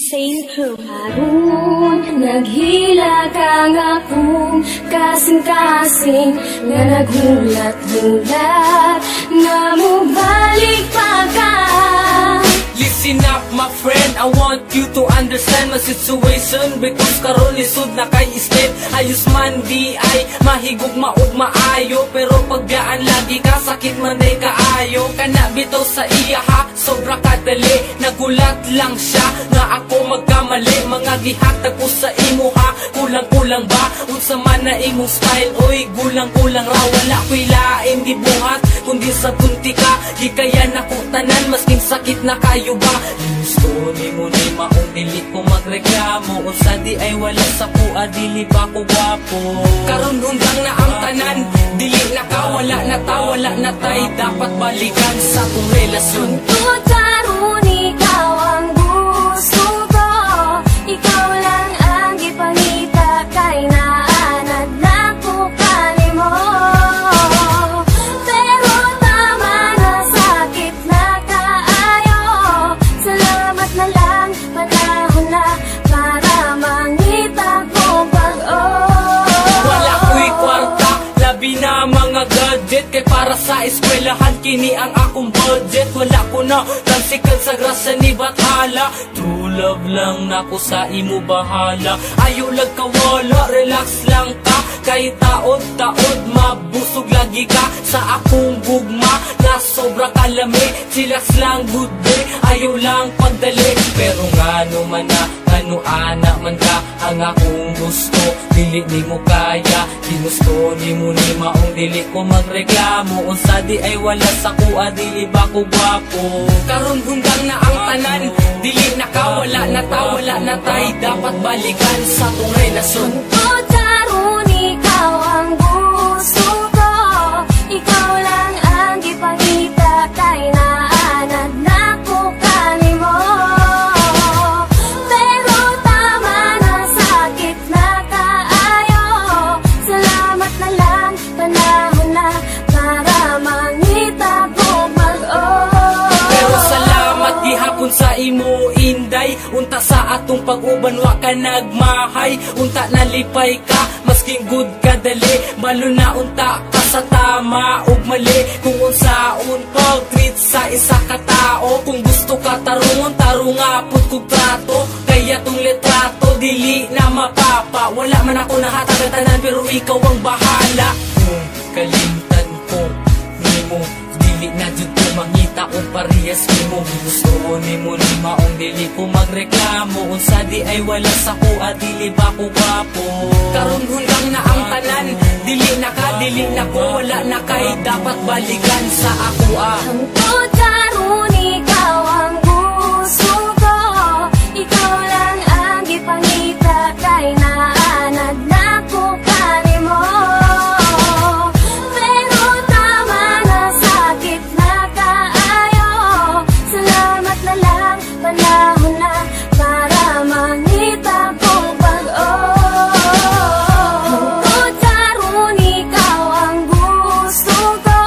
Insane Crew. Harun, naghila ka nga kung kasing-kasing nga naghulat-hulat nga mubalik pa ka. Listen up my friend, I want you to understand my situation. Because karon lisod na kay step. Ayos man di ay mahigog maog maayo. Pero pagbiyaan lagi ka, sakit man ay kaayo. Kana bitaw sa iya ha, sobra kadali. Nagulat lang siya nga ako magkamali. Mga gihatag ko sa imo ha, kulang-kulang ba? Unsa man na imong style, oy gulang-kulang ra. Wala ko'y lain di buhat, kundi sa bunti ka. Di kaya nako tanan, masking sakit na kayo ba? Gusto ni mo ni maong dili ko magreklamo. Unsa di ay wala sa pua, dili ba ko gwapo? Karon hunggang na ang tanan, dili na ka, wala na ta, wala na tay. Dapat balikan sa tong relasyon. Karon ikaw ang gusto ko, ikaw lang ang gipangita kay naanad na ko kanimo. Pero tama na, sakit na kaayo. Salamat na lang, panahon na para mangita ko pag-o. Wala ko'y kwarta, labi na mga gadget. Kay para sa eskwelahan, kini ang akong budget. Wala ko na tansikan sa grasa ni Bathala. True love lang nako sa imo bahala. Ayaw lang kawala, relax lang ka. Kay taod-taod, mabusog lagi ka sa akong gugma. Na sobra kalami, chillax lang good day. Ayaw lang pagdali, pero ngano man na, ano ana man ka ang akong gusto. Dili ni mo kaya, ginusto ni mo ni maong dili ko magreklamo. Unsa di ay wala sa kuha, dili ba ko gwapo? Karon hunggang na ang tanan, dili na ka, wala na ta, wala na tay. Dapat balikan sa tong relasyon. Karon ikaw ang gusto ko, ikaw lang ang gipangita kay naanad na ko kanimo. Pero tama na, sakit na kaayo. Salamat na lang, panahon na para mangita ko mag-o. Pero salamat gihapon sa imo inday. Unta sa atong pag-uban wa ka nagmahay. Unta nalipay ka, masking good ka dali. Malo na unta ka sa tama ug mali. Kung unsaon pag treat sa isa ka tao. Kung gusto ka tarungon, tarunga pud kog trato. Kaya tong litrato dili na mapapa. Wala man ako nahatag tanan, pero ikaw ang bahala. Kung kalimtan ko nimo, dili na jud ko mangita o parehas nimo. Gusto nimo ni maong dili ko magreklamo. Unsa di ay wala sa kuha, dili ba ko gwapo? Karon hunggang na ang tanan, dili na ka, dili na ko, wala na kay. Dapat balikan sa ako Hangtod karon ikaw ang gusto ko, ikaw lang ang gipangita kay naanad na ko kanimo. Pero tama na, sakit na kaayo. Salamat na lang, panahon na para mangita ko pag-o. Hangtod karon ikaw ang gusto ko,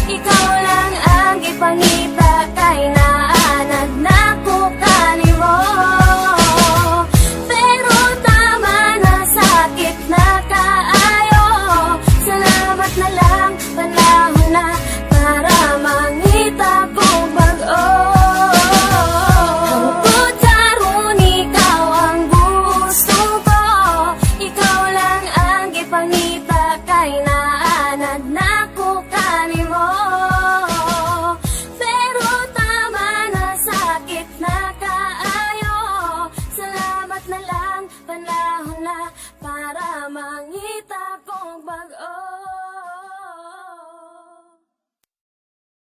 ikaw lang ang gipangita kay naanad na ko kanimo. Pero tama na, sakit na kaayo. Salamat na lang, panahon na para mangita ko pag-o. Hangtod karon ikaw ang gusto ko, ikaw lang ang gipangita kay naanad na ko kanimo. Pero tama na, sakit na kaayo. Salamat na lang, panahon na para mangita ko pag-o.